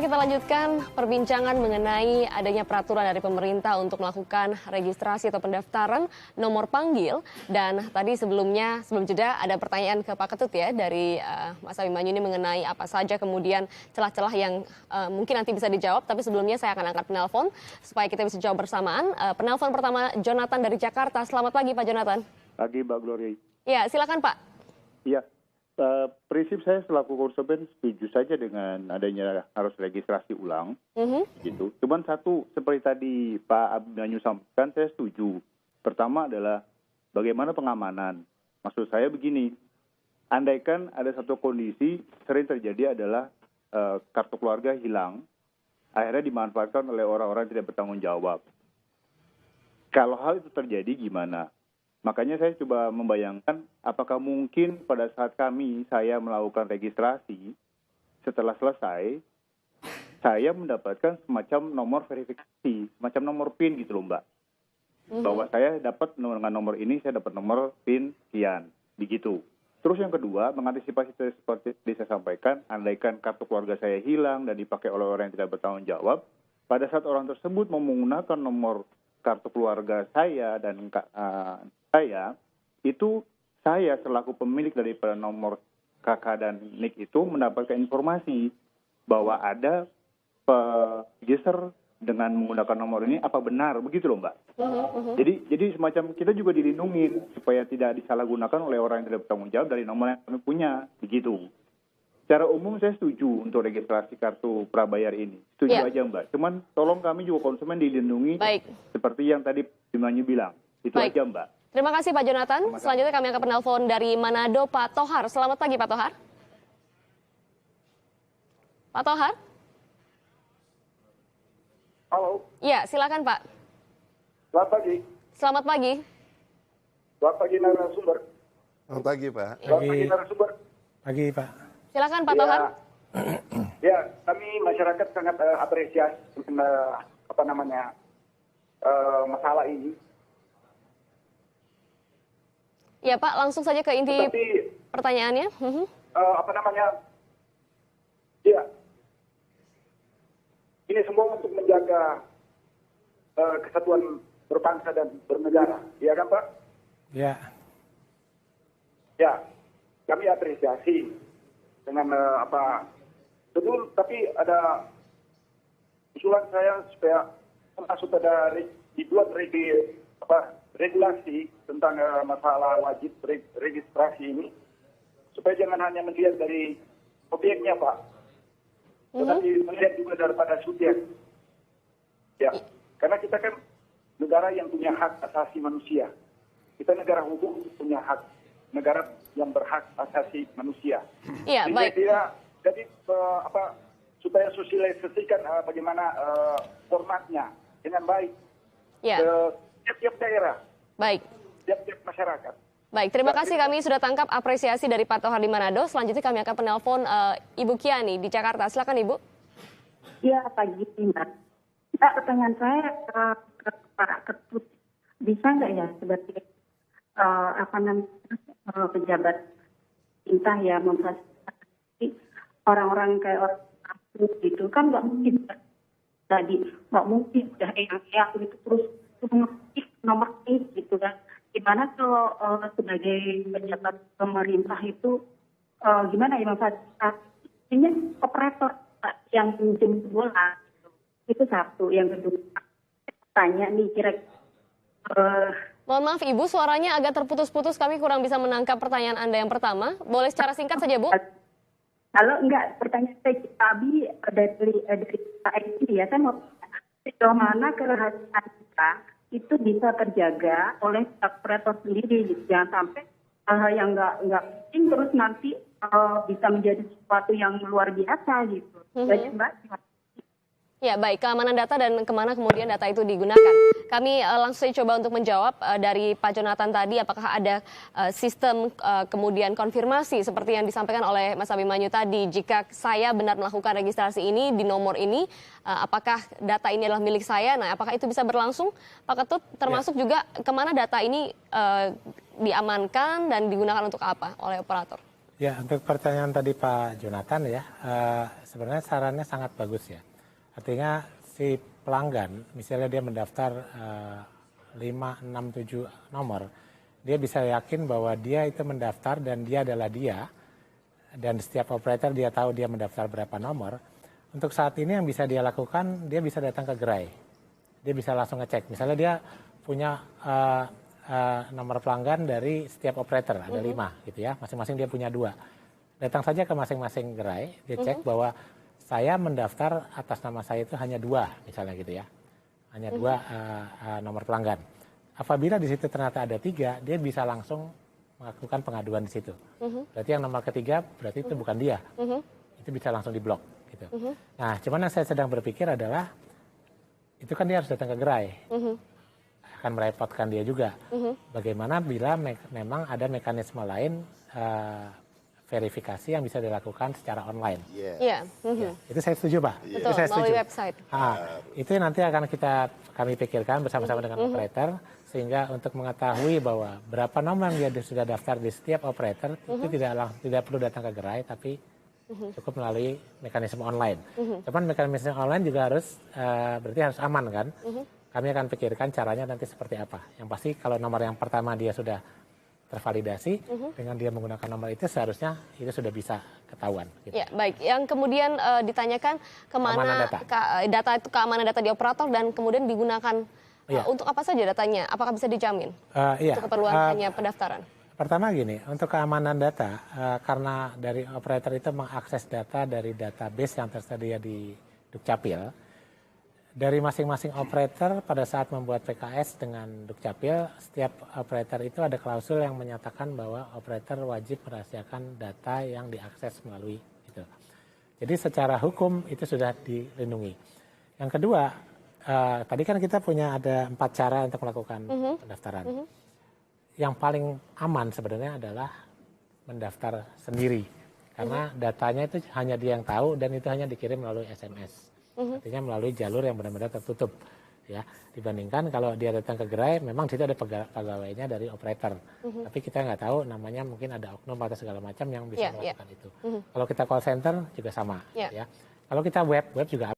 Pak, kita lanjutkan perbincangan mengenai adanya peraturan dari pemerintah untuk melakukan registrasi atau pendaftaran nomor panggil. Dan tadi sebelum jeda ada pertanyaan ke Pak Ketut ya dari Mas Abimanyu ini mengenai apa saja kemudian celah-celah yang mungkin nanti bisa dijawab. Tapi sebelumnya saya akan angkat penelpon supaya kita bisa jawab bersamaan. Penelpon pertama Jonathan dari Jakarta. Selamat pagi Pak Jonathan. Pagi Mbak Glory. Ya, silakan Pak. Iya. Prinsip saya selaku konsumen setuju saja dengan adanya harus registrasi ulang, gitu. Cuman satu seperti tadi Pak Abimanyu sampaikan, saya setuju. Pertama adalah bagaimana pengamanan. Maksud saya begini, andaikan ada satu kondisi sering terjadi adalah kartu keluarga hilang, akhirnya dimanfaatkan oleh orang-orang yang tidak bertanggung jawab. Kalau hal itu terjadi gimana? Makanya saya coba membayangkan apakah mungkin pada saat saya melakukan registrasi, setelah selesai, saya mendapatkan semacam nomor verifikasi, semacam nomor PIN gitu loh Mbak. Bahwa saya dapat dengan nomor ini, saya dapat nomor PIN sekian, begitu. Terus yang kedua, mengantisipasi seperti saya sampaikan, andaikan kartu keluarga saya hilang dan dipakai oleh orang yang tidak bertanggung jawab, pada saat orang tersebut mau menggunakan nomor kartu keluarga saya dan saya selaku pemilik daripada nomor KK dan NIK itu mendapatkan informasi bahwa ada register dengan menggunakan nomor ini apa benar, begitu loh Mbak. Jadi semacam kita juga dilindungi supaya tidak disalahgunakan oleh orang yang tidak bertanggung jawab dari nomor yang kami punya, begitu. Secara umum saya setuju untuk registrasi kartu prabayar ini, setuju aja Mbak. Cuman tolong kami juga konsumen dilindungi. Baik. Seperti yang tadi Abimanyu bilang, itu aja Mbak. Terima kasih Pak Jonathan. Selanjutnya kami akan penelpon dari Manado, Pak Tohar. Selamat pagi Pak Tohar. Pak Tohar? Halo. Iya, silakan Pak. Selamat pagi. Selamat pagi. Selamat pagi narasumber. Selamat pagi Pak. Selamat pagi narasumber. Pagi Pak. Silakan Pak Tohar. Ya, kami masyarakat sangat apresiasi masalah ini. Ya Pak, langsung saja ke inti pertanyaannya. Ya, ini semua untuk menjaga kesatuan berbangsa dan bernegara, ya kan Pak? Ya. Ya, kami apresiasi dengan betul, tapi ada usulan saya supaya masuk pada dibuat regulasi tentang masalah wajib registrasi ini, supaya jangan hanya melihat dari objeknya Pak, tetapi melihat juga daripada subjek. Ya, karena kita kan negara yang punya hak asasi manusia. Kita negara hukum punya hak, negara yang berhak asasi manusia. Iya, baik. Jadi supaya sosialisasikan bagaimana formatnya dengan baik ke tiap-tiap daerah. Baik. Tiap-tiap masyarakat. Baik, terima kasih, kami sudah tangkap apresiasi dari Pak Tohar di Manado. Selanjutnya kami akan penelpon Ibu Kiani di Jakarta. Silakan Ibu. Iya, pagi Mbak. Mbak, pertanyaan saya ke Pak Ketut, bisa nggak ya sebagai pejabat pemerintah ya memfasilitasi orang-orang kayak orang kampung gitu, kan nggak mungkin tadi, nggak mungkin udah eyang gitu terus mengetik nomor ini gitu kan. Gimana kalau sebagai pejabat pemerintah itu gimana ya memfasilitasinya operator yang jemput bola gitu. Itu satu. Yang kedua, tanya nih Mohon maaf Ibu, suaranya agak terputus-putus, kami kurang bisa menangkap pertanyaan Anda yang pertama. Boleh secara singkat saja Bu? Kalau enggak, pertanyaan saya Abi dari Pak ini ya, saya mau sejauh mana kerahasiaan kita itu bisa terjaga oleh operator sendiri, gitu. Jangan sampai hal yang enggak penting terus nanti bisa menjadi sesuatu yang luar biasa gitu. Jadi Mbak, Ya, baik. Keamanan data dan kemana kemudian data itu digunakan. Kami langsung saja coba untuk menjawab dari Pak Jonathan tadi, apakah ada sistem kemudian konfirmasi seperti yang disampaikan oleh Mas Abimanyu tadi. Jika saya benar melakukan registrasi ini di nomor ini, apakah data ini adalah milik saya? Nah, apakah itu bisa berlangsung? Pak Ketut, termasuk juga kemana data ini diamankan dan digunakan untuk apa oleh operator? Ya, untuk pertanyaan tadi Pak Jonathan ya, sebenarnya sarannya sangat bagus ya. Artinya si pelanggan, misalnya dia mendaftar 5, 6, 7 nomor, dia bisa yakin bahwa dia itu mendaftar dan dia adalah dia, dan setiap operator dia tahu dia mendaftar berapa nomor. Untuk saat ini yang bisa dia lakukan, dia bisa datang ke gerai. Dia bisa langsung ngecek. Misalnya dia punya nomor pelanggan dari setiap operator, ada 5 gitu ya. Masing-masing dia punya 2. Datang saja ke masing-masing gerai, dia cek bahwa saya mendaftar atas nama saya itu hanya 2, misalnya gitu ya. Hanya 2 nomor pelanggan. Apabila di situ ternyata ada 3, dia bisa langsung melakukan pengaduan di situ. Berarti yang nomor ketiga, berarti itu bukan dia. Itu bisa langsung diblok gitu. Nah, cuman yang saya sedang berpikir adalah, itu kan dia harus datang ke gerai. Akan merepotkan dia juga. Bagaimana bila memang ada mekanisme lain verifikasi yang bisa dilakukan secara online. Iya. Ya, itu saya setuju, Pak. Betul, itu saya setuju. melalui website. Itu nanti akan kami pikirkan bersama-sama dengan operator, sehingga untuk mengetahui bahwa berapa nomor yang dia sudah daftar di setiap operator, itu tidak perlu datang ke gerai, tapi cukup melalui mekanisme online. Cuman mekanisme online juga harus berarti harus aman kan. Kami akan pikirkan caranya nanti seperti apa. Yang pasti kalau nomor yang pertama dia sudah tervalidasi, dengan dia menggunakan nomor itu seharusnya itu sudah bisa ketahuan. Gitu. Ya, baik. Yang kemudian ditanyakan kemana data itu, keamanan data di operator, dan kemudian digunakan untuk apa saja datanya? Apakah bisa dijamin untuk keperluan hanya pendaftaran? Pertama gini, untuk keamanan data, karena dari operator itu mengakses data dari database yang tersedia di Dukcapil, dari masing-masing operator pada saat membuat PKS dengan Dukcapil, setiap operator itu ada klausul yang menyatakan bahwa operator wajib merahasiakan data yang diakses melalui itu. Jadi secara hukum itu sudah dilindungi. Yang kedua, tadi kan kita punya ada 4 cara untuk melakukan pendaftaran. Yang paling aman sebenarnya adalah mendaftar sendiri. Karena datanya itu hanya dia yang tahu, dan itu hanya dikirim melalui SMS. Artinya melalui jalur yang benar-benar tertutup. Ya, dibandingkan kalau dia datang ke gerai, memang di situ ada pegawainya dari operator. Tapi kita nggak tahu, namanya mungkin ada oknum atau segala macam yang bisa melakukan itu. Kalau kita call center juga sama. Ya. Kalau kita web juga